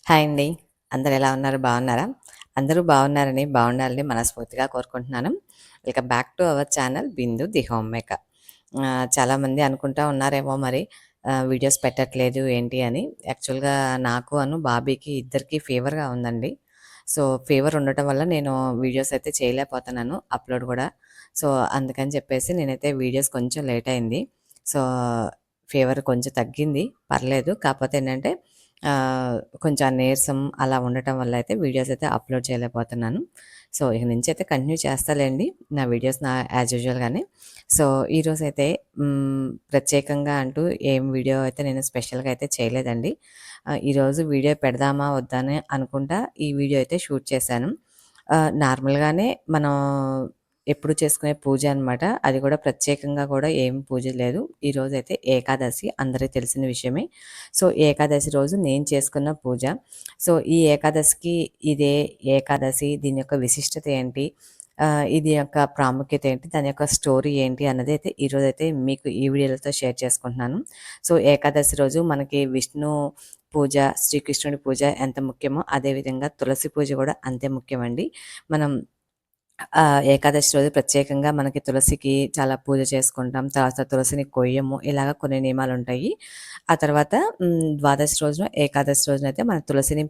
Hi అండి. అందరూ ఎలా ఉన్నారు? బాగున్నారా? అందరూ బాగుండాలని మనస్ఫూర్తిగా కోరుకుంటున్నాను. Welcome back to our channel 'Bindu the home maker'. చాలామంది అనుకుంటా ఉన్నారేమో మరి వీడియోస్ పెట్టట్లేదు ఏంటి అని. యాక్చువల్‌గా నాకు బాబీకి ఇద్దరికీ ఫీవర్‌గా ఉందండి. సో, ఫీవర్ ఉండటం వల్ల నేను వీడియోస్ అయితే చేయలేకపోతున్నాను. అప్‌లోడ్ గూడా. సో, అందుకని చెప్పేసి నేనైతే వీడియోస్ కొంచెం లేట్ అయింది. సో, ఫీవర్ కొంచెం తగ్గింది. పర్లేదు. కాకపోతే ఏంటంటే కొంచెం ఆ నీరసం అలా ఉండటం వల్ల అయితే వీడియోస్ అయితే అప్లోడ్ చేయలేకపోతున్నాను. సో, ఇక నుంచి అయితే కంటిన్యూ చేస్తాలేండి నా వీడియోస్ యాజ్ యూజువల్‌గానే. సో, ఈరోజైతే ప్రత్యేకంగా అంటూ ఏం వీడియో అయితే నేను స్పెషల్‌గా అయితే చేయలేదండి. ఈరోజు వీడియో పెడదామా వద్దా అని అనుకుంటా ఈ వీడియో అయితే షూట్ చేశాను. నార్మల్‌గానే మనం ఎప్పుడు చేసుకునే పూజ అనమాట. అది కూడా ప్రత్యేకంగా కూడా ఏం పూజ లేదు. ఈరోజైతే ఏకాదశి అందరికి తెలిసిన విషయమే. సో, ఏకాదశి రోజు నేను చేసుకున్న పూజ. సో, ఈ ఏకాదశికి ఇదే ఏకాదశి దీని యొక్క విశిష్టత ఏంటి? ఇది యొక్క ప్రాముఖ్యత ఏంటి? దాని యొక్క స్టోరీ ఏంటి? అన్నదైతే ఈరోజైతే మీకు ఈ వీడియోలతో షేర్ చేసుకుంటున్నాను. సో, ఏకాదశి రోజు మనకి విష్ణు పూజ, శ్రీకృష్ణుడి పూజ ఎంత ముఖ్యమో అదేవిధంగా తులసి పూజ కూడా అంతే ముఖ్యమండి. మనం ఏకాదశి రోజు ప్రత్యేకంగా మనకి తులసికి చాలా పూజ చేసుకుంటాం. తర్వాత తులసిని కొయ్యము. ఇలాగ కొన్ని నియమాలుంటాయి. ఆ తర్వాత ద్వాదశి రోజున, ఏకాదశి రోజునైతే మన తులసిని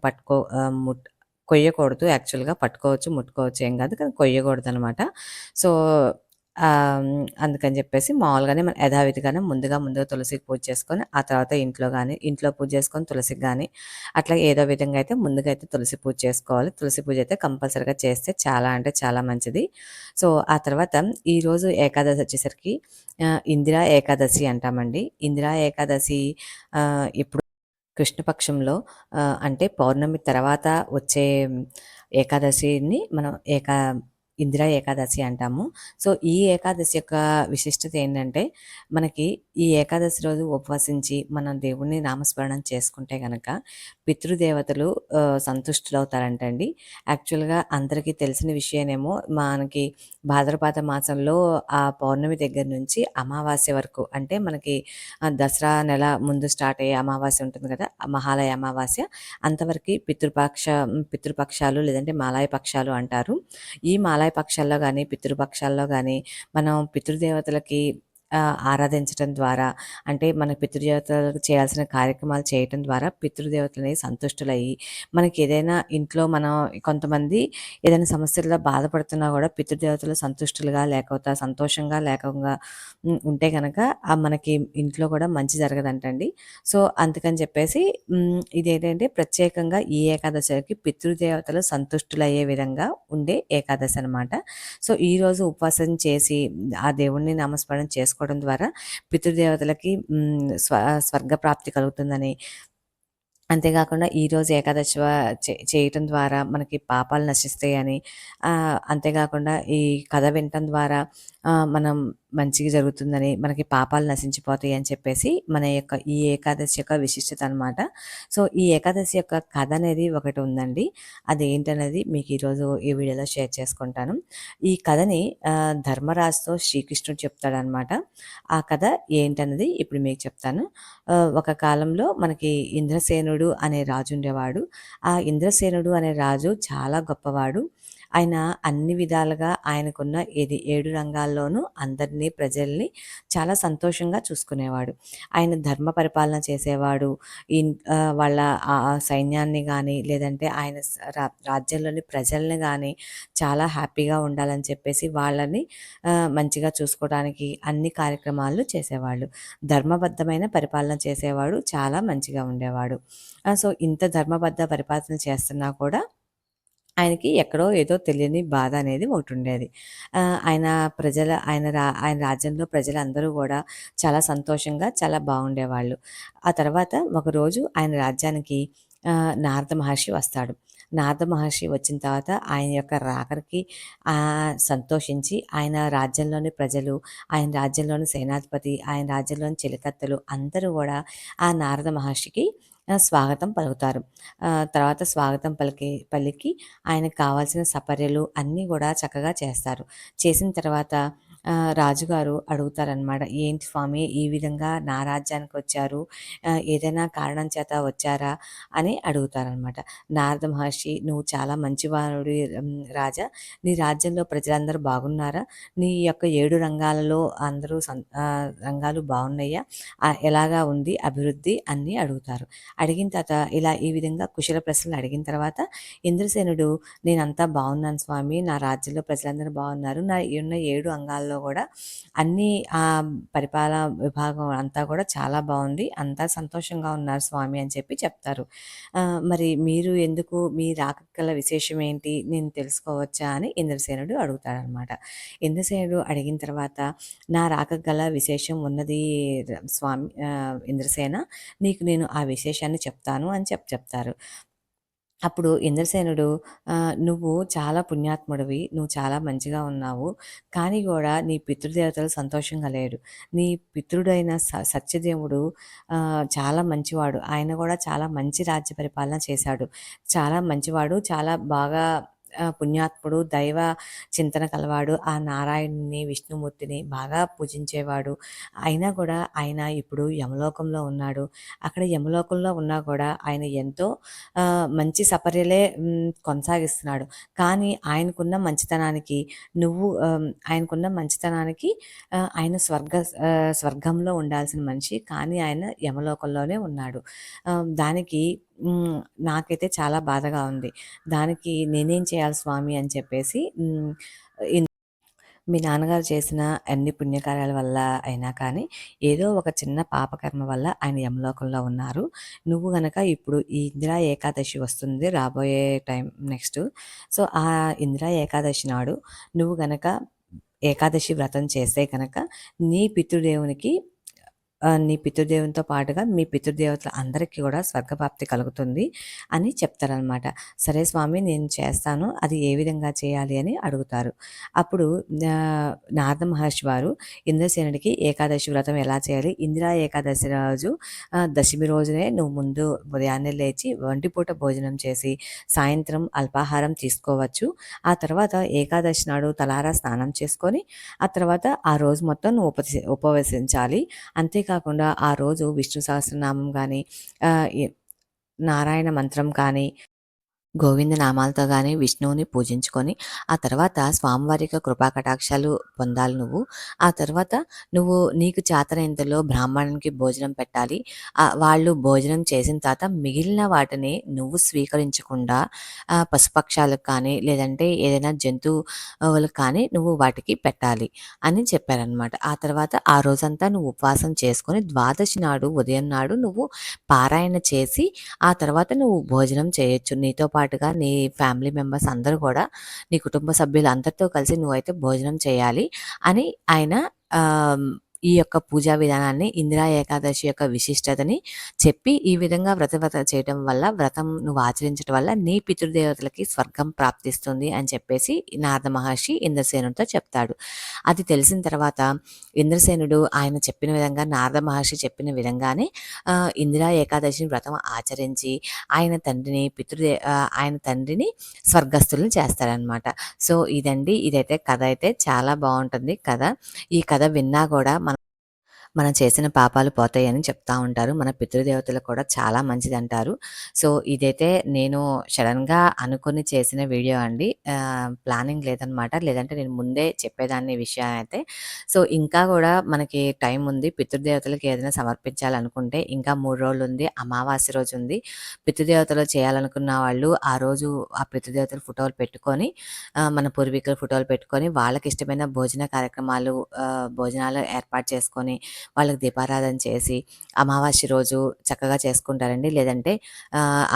కొయ్యకూడదు. యాక్చువల్‌గా పట్టుకోవచ్చు, ముట్టుకోవచ్చు ఏం కాదు. కానీ కొయ్యకూడదనమాట. సో, అందుకని చెప్పేసి మామూలుగానే మనం యథావిధిగానే ముందుగా తులసికి పూజ చేసుకొని, ఆ తర్వాత ఇంట్లో పూజ చేసుకొని తులసికి గాని, అట్లా ఏదో విధంగా అయితే ముందుగా అయితే తులసి పూజ చేసుకోవాలి. తులసి పూజ అయితే కంపల్సరీగా చేస్తే చాలా అంటే చాలా మంచిది. సో, ఆ తర్వాత ఈరోజు ఏకాదశి వచ్చేసరికి ఇందిరా ఏకాదశి అంటామండి. ఇందిరా ఏకాదశి ఇప్పుడు కృష్ణపక్షంలో అంటే పౌర్ణమి తర్వాత వచ్చే ఏకాదశిని మనం ఇందిరా ఏకాదశి అంటాము. సో, ఈ ఏకాదశి యొక్క విశిష్టత ఏంటంటే, మనకి ఈ ఏకాదశి రోజు ఉపవసించి మనం దేవుడిని నామస్మరణం చేసుకుంటే గనక పితృదేవతలు సంతుష్టులవుతారంటండి. యాక్చువల్‌గా అందరికీ తెలిసిన విషయమేమో మనకి భాద్రపద మాసంలో ఆ పౌర్ణమి దగ్గర నుంచి అమావాస్య వరకు అంటే మనకి దసరా నెల ముందు స్టార్ట్ అయ్యే అమావాస్య ఉంటుంది కదా! ఆ మహాలయ అమావాస్య అంతవరకి పితృపక్షాలు లేదంటే మాలయ పక్షాలు అంటారు. ఈ మాలయ పక్షాల్లో గాని, పితృపక్షాల్లో గాని మనం పితృదేవతలకి ఆరాధించటం ద్వారా అంటే మన పితృదేవతలకు చేయాల్సిన కార్యక్రమాలు చేయటం ద్వారా పితృదేవతలని సంతుష్టులయ్యి మనకి ఏదైనా ఇంట్లో మనం కొంతమంది ఏదైనా సమస్యల్లో బాధపడుతున్నా కూడా పితృదేవతలు సంతుష్టులుగా లేకపోతే సంతోషంగా లేకుండా ఉంటే గనక మనకి ఇంట్లో కూడా మంచి జరగదంటండి. సో, అందుకని చెప్పేసి ఇదేంటంటే ప్రత్యేకంగా ఈ ఏకాదశికి పితృదేవతలు సంతుష్టులయ్యే విధంగా ఉండే ఏకాదశి అనమాట. సో, ఈరోజు ఉపవాసం చేసి ఆ దేవుడిని నామస్మరణ చేసుకోవడం ద్వారా పితృదేవతలకి స్వర్గ ప్రాప్తి కలుగుతుందని అంతేకాకుండా ఈరోజు ఏకాదశి చేయటం ద్వారా మనకి పాపాలు నశిస్తాయని అంతేకాకుండా ఈ కథ వినటం ద్వారా మనం మంచిగా జరుగుతుందని మనకి పాపాలు నశించిపోతాయి అని చెప్పేసి మన యొక్క ఈ ఏకాదశి యొక్క విశిష్టత అనమాట. సో, ఈ ఏకాదశి యొక్క కథ అనేది ఒకటి ఉందండి. అది ఏంటనేది మీకు ఈరోజు ఈ వీడియోలో షేర్ చేసుకుంటాను. ఈ కథని ధర్మరాజుతో శ్రీకృష్ణుడు చెప్తాడనమాట. ఆ కథ ఏంటన్నది ఇప్పుడు మీకు చెప్తాను. ఒక కాలంలో మనకి ఇంద్రసేనుడు అనే రాజు ఉండేవాడు. ఆ ఇంద్రసేనుడు అనే రాజు చాలా గొప్పవాడు. ఆయన అన్ని విధాలుగా ఆయనకున్న 7 రంగాల్లోనూ అందరినీ ప్రజల్ని చాలా సంతోషంగా చూసుకునేవాడు. ఆయన ధర్మ పరిపాలన చేసేవాడు. వాళ్ళ సైన్యాన్ని గానీ లేదంటే ఆయన రాజ్యంలోని ప్రజల్ని గానీ చాలా హ్యాపీగా ఉండాలని చెప్పేసి వాళ్ళని మంచిగా చూసుకోవడానికి అన్ని కార్యక్రమాలు చేసేవాళ్ళు. ధర్మబద్ధమైన పరిపాలన చేసేవాడు. చాలా మంచిగా ఉండేవాడు. సో, ఇంత ధర్మబద్ధ పరిపాలన చేస్తున్నా కూడా ఆయనకి ఎక్కడో ఏదో తెలియని బాధ అనేది ఒకటుండేది. ఆయన ఆయన రాజ్యంలో ప్రజలందరూ గూడా చాలా సంతోషంగా, చాలా బాగుండేవాళ్ళు. ఆ తర్వాత ఒకరోజు ఆయన రాజ్యానికి నారద మహర్షి వస్తాడు. నారద మహర్షి వచ్చిన తర్వాత ఆయన యొక్క రాకడికి సంతోషించి ఆయన రాజ్యంలోని ప్రజలు, ఆయన రాజ్యంలోని సేనాధిపతి, ఆయన రాజ్యంలోని చెలికత్తెలు అందరూ గూడా ఆ నారద మహర్షికి స్వాగతం పలుకుతారు. తర్వాత స్వాగతం పలికి ఆయనకు కావాల్సిన సపర్యలు అన్నీ గూడా చక్కగా చేస్తారు. చేసిన తర్వాత రాజుగారు అడుగుతారనమాట. "ఏంటి స్వామి ఈ విధంగా నా రాజ్యానికొచ్చారు? ఏదైనా కారణం చేత వచ్చారా?" అని అడుగుతారనమాట. నారద మహర్షి, "నువ్వు చాలా మంచివాడివి రాజా. నీ రాజ్యంలో ప్రజలందరూ బాగున్నారా? నీ యొక్క 7 రంగాలలో అందరూ రంగాలు బాగున్నాయా? ఎలాగా ఉంది అభివృద్ధి?" అన్నీ అడుగుతారు. అడిగిన తర్వాత ఈ విధంగా కుశల ప్రశ్నలు అడిగిన తర్వాత ఇంద్రసేనుడు, "నేనంతా బాగున్నాను స్వామి. నా రాజ్యంలో ప్రజలందరూ బాగున్నారు. నా ఉన్న 7 అంగాల్లో కూడా అన్నీ పరిపాలన విభాగం అంతా కూడా చాలా బాగుంది. అంతా సంతోషంగా ఉన్నారు స్వామి" అని చెప్పి చెప్తారు. "మరి మీరు ఎందుకు మీ రాకకు గల విశేషం ఏంటి? నేను తెలుసుకోవచ్చా?" అని ఇంద్రసేనుడు అడుగుతాడనమాట. ఇంద్రసేనుడు అడిగిన తర్వాత, "నా రాకకు గల విశేషం ఉన్నది స్వామి ఇంద్రసేన. నీకు నేను ఆ విశేషాన్ని చెప్తాను" అని చెప్తారు. అప్పుడు ఇంద్రసేనుడు, "నువ్వు చాలా పుణ్యాత్ముడివి. నువ్వు చాలా మంచిగా ఉన్నావు. కానీ గూడా నీ పితృదేవతలు సంతోషంగా లేరు. నీ పితృడైన సత్యదేవుడు చాలా మంచివాడు. ఆయన గూడా చాలా మంచి రాజ్య పరిపాలన చేశాడు. చాలా మంచివాడు. చాలా బాగా పుణ్యాత్ముడు, దైవ చింతన కలవాడు. ఆ నారాయణుడిని, విష్ణుమూర్తిని బాగా పూజించేవాడు. అయినా కూడా ఆయన ఇప్పుడు యమలోకంలో ఉన్నాడు. అక్కడ యమలోకంలో ఉన్నా కూడా ఆయన ఎంతో మంచి సపర్యలే కొనసాగిస్తున్నాడు. కానీ ఆయనకున్న మంచితనానికి ఆయన స్వర్గంలో ఉండాల్సిన మనిషి. కానీ ఆయన యమలోకంలోనే ఉన్నాడు. దానికి నాకైతే చాలా బాధగా ఉంది. దానికి నేనేం చేయాలి స్వామి అని చెప్పేసి మీ నాన్నగారు చేసిన అన్ని పుణ్యకార్యాల వల్ల అయినా కానీ, ఏదో ఒక చిన్న పాపకర్మ వల్ల ఆయన యమలోకంలో ఉన్నారు. నువ్వు గనక ఇప్పుడు ఈ ఇందిరా ఏకాదశి వస్తుంది రాబోయే టైం నెక్స్ట్. సో, ఆ ఇందిరా ఏకాదశి నాడు నువ్వు గనక ఏకాదశి వ్రతం చేస్తే గనక నీ పితృదేవునికి నీ పితృదేవునితో పాటుగా మీ పితృదేవతల అందరికీ కూడా స్వర్గప్రాప్తి కలుగుతుంది అని చెప్తారనమాట. సరే స్వామి నేను చేస్తాను. అది ఏ విధంగా చేయాలి అని అడుగుతారు. అప్పుడు నారద మహర్షి వారు ఇంద్రసేనుడికి ఏకాదశి వ్రతం ఎలా చేయాలి? ఇందిరా ఏకాదశి రోజు దశమి రోజునే నువ్వు ముందు ఉదయాన్నే లేచి ఒంటిపూట భోజనం చేసి సాయంత్రం అల్పాహారం తీసుకోవచ్చు. ఆ తర్వాత ఏకాదశి నాడు తలారా స్నానం చేసుకొని ఆ తర్వాత ఆ రోజు మొత్తం నువ్వు ఉపవసించాలి. అంతేకాకుండా ఆ రోజు విష్ణు సహస్రనామం గానీ, నారాయణ మంత్రం కానీ గోవింద నామాలతో గాని విష్ణువుని పూజించుకొని, ఆ తర్వాత స్వామివారి యొక్క కృపా కటాక్షాలు పొందాలి నువ్వు. ఆ తర్వాత నువ్వు నీకు చేతనైనంతలో బ్రాహ్మణునికి భోజనం పెట్టాలి. వాళ్ళు భోజనం చేసిన తర్వాత మిగిలిన వాటిని నువ్వు స్వీకరించకుండా పశుపక్షాలకు కానీ, లేదంటే ఏదైనా జంతువులకు కానీ నువ్వు వాటికి పెట్టాలి అని చెప్పారనమాట. ఆ తర్వాత ఆ రోజంతా నువ్వు ఉపవాసం చేసుకొని ద్వాదశి నాడు ఉదయం నాడు నువ్వు పారాయణ చేసి, ఆ తర్వాత నువ్వు భోజనం చేయొచ్చు. నీతో పాటుగా నీ ఫ్యామిలీ మెంబర్స్ అందరూ కూడా నీ కుటుంబ సభ్యులందరితో కలిసి నువ్వైతే భోజనం చేయాలి అని ఆయన ఈ యొక్క పూజా విధానాన్ని ఇందిరా ఏకాదశి యొక్క విశిష్టతని చెప్పి ఈ విధంగా వ్రతం చేయడం వల్ల వ్రతం నువ్వు ఆచరించడం వల్ల నీ పితృదేవతలకి స్వర్గం ప్రాప్తిస్తుంది అని చెప్పేసి నారద మహర్షి ఇంద్రసేనుడితో చెప్తాడు. అది తెలిసిన తర్వాత ఇంద్రసేనుడు ఆయన చెప్పిన విధంగా నారద మహర్షి చెప్పిన విధంగానే ఇందిరా ఏకాదశి వ్రతం ఆచరించి ఆయన తండ్రిని స్వర్గస్థులను చేస్తారనమాట. సో ఇదైతే కథ అయితే చాలా బాగుంటుంది కథ. ఈ కథ విన్నా కూడా మనం చేసిన పాపాలు పోతాయని చెప్తా ఉంటారు. మన పితృదేవతలకు కూడా చాలా మంచిదంటారు. సో, ఇదైతే నేను సడెన్‌గా అనుకోని చేసిన వీడియో అండి. ప్లానింగ్ లేదనమాట. లేదంటే నేను ముందే చెప్పేదాన్ని ఈ విషయం అయితే. సో, ఇంకా గూడా మనకి టైం ఉంది. పితృదేవతలకి ఏదైనా సమర్పించాలనుకుంటే ఇంకా 3 రోజులుంది. అమావాస్య రోజుంది. పితృదేవతలు చేయాలనుకున్న వాళ్ళు ఆ రోజు ఆ పితృదేవతల ఫోటోలు పెట్టుకొని మన పూర్వీకుల ఫోటోలు పెట్టుకొని వాళ్ళకిష్టమైన భోజనాలు ఏర్పాటు చేసుకొని వాళ్ళకి దీపారాధన చేసి అమావాస్య రోజు చక్కగా చేసుకుంటారండి. లేదంటే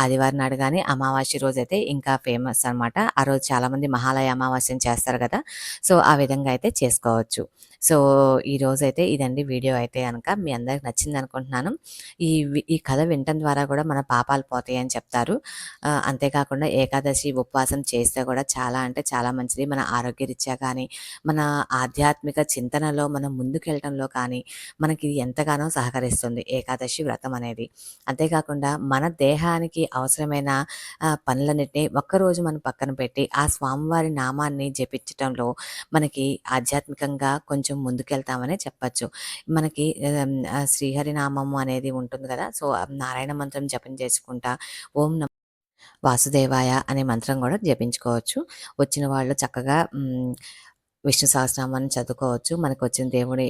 ఆదివారం నాడు గాని అమావాస్య రోజైతే ఇంకా ఫేమస్ అనమాట. ఆ రోజు చాలామంది మహాలయ అమావాస్యని చేస్తారు కదా! సో, ఆ విధంగా అయితే చేసుకోవచ్చు. సో, ఈరోజైతే ఇదండి వీడియో అయితే గనక మీ అందరికి నచ్చిందనుకుంటున్నాను. ఈ కథ వినటం ద్వారా కూడా మన పాపాలు పోతాయని చెప్తారు. అంతేకాకుండా ఏకాదశి ఉపవాసం చేస్తే కూడా చాలా అంటే చాలా మంచిది. మన ఆరోగ్యరీత్యా కానీ, మన ఆధ్యాత్మిక చింతనలో మనం ముందుకెళ్ళటంలో కానీ, మనకి ఎంతగానో సహకరిస్తుంది ఏకాదశి వ్రతం అనేది. అంతేకాకుండా మన దేహానికి అవసరమైన పనులన్నిటిని ఒక్కరోజు మనం పక్కన పెట్టి, ఆ స్వామివారి నామాన్ని జపించటంలో మనకి ఆధ్యాత్మికంగా కొంచెం ముందుకెళ్తామనే చెప్పచ్చు. మనకి శ్రీహరి నామము అనేది ఉంటుంది కదా! సో, నారాయణ మంత్రం జపం చేసుకుంటా ఓం వాసుదేవాయ అనే మంత్రం కూడా జపించుకోవచ్చు. వచ్చిన వాళ్ళు చక్కగా విష్ణు సహస్రనామాన్ని చదువుకోవచ్చు. మనకొచ్చిన దేవుడి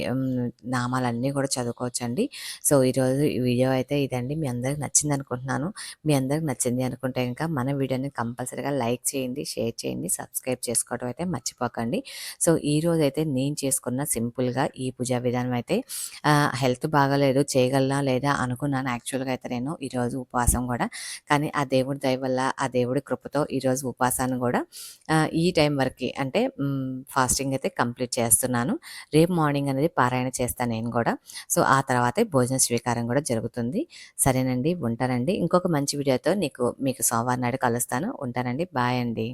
నామాలన్నీ కూడా చదువుకోవచ్చండి. సో, ఈరోజు ఈ వీడియో అయితే ఇదండి. మీ అందరికి నచ్చిందనుకుంటున్నాను. మీ అందరికి నచ్చింది అనుకుంటే గనక మన వీడియోని కంపల్సరీగా లైక్ చేయండి, షేర్ చేయండి, సబ్స్క్రైబ్ చేసుకోవడం అయితే మర్చిపోకండి. సో, ఈరోజైతే నేను చేసుకున్న సింపుల్‌గా ఈ పూజా విధానం అయితే హెల్త్ బాగాలేదు చేయగలనా లేదా అనుకున్నాను యాక్చువల్‌గా అయితే నేను ఈరోజు ఉపవాసం గూడా. కానీ ఆ దేవుడి దయ వల్ల, ఆ దేవుడి కృపతో ఈరోజు ఉపవాసాన్ని గూడా ఈ టైం వరకి అంటే ఫాస్టింగ్ అయితే కంప్లీట్ చేస్తున్నాను. రేపు మార్నింగ్ అనేది పారాయణ చేస్తాను నేను గూడా. సో, ఆ తర్వాతే భోజన స్వీకారం గూడా జరుగుతుంది. సరేనండి. ఉంటానండి. ఇంకొక మంచి వీడియోతో మీకు సోమవారం నాడు కలుస్తాను. ఉంటానండి. బాయ్ అండి.